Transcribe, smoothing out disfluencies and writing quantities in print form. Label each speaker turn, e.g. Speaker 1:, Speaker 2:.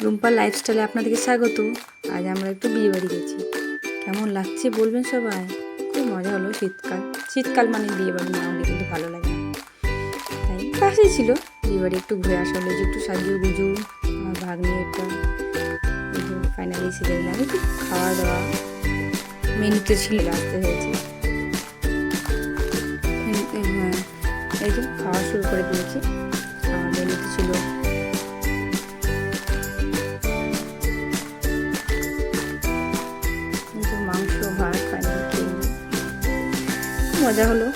Speaker 1: রুম্পার লাইফস্টাইলে আপনাদেরকে স্বাগত। আজ আমরা একটু বিয়ে বাড়ি গেছি, কেমন লাগছে বলবেন সবাই। খুব মজা হলো। শীতকাল মানে বিয়ে বাড়ি না হলে কিন্তু ভালো লাগে না, তাই পাশেই ছিল বিয়ে বাড়ি। একটু ঘুরে আসা হলো, যে একটু সাজু গুজু আমার ভাগ্নি একটা ফাইনালি সেজে দিলাম। একটু খাওয়া দাওয়া মেনুতে ছিল, আসতে হয়েছে। হ্যাঁ, এই যে খাওয়া শুরু করে দিয়েছি। আমার মেনুতে ছিল মাংস, ভাত, ফাইনাল খেয়ে মজা হলো।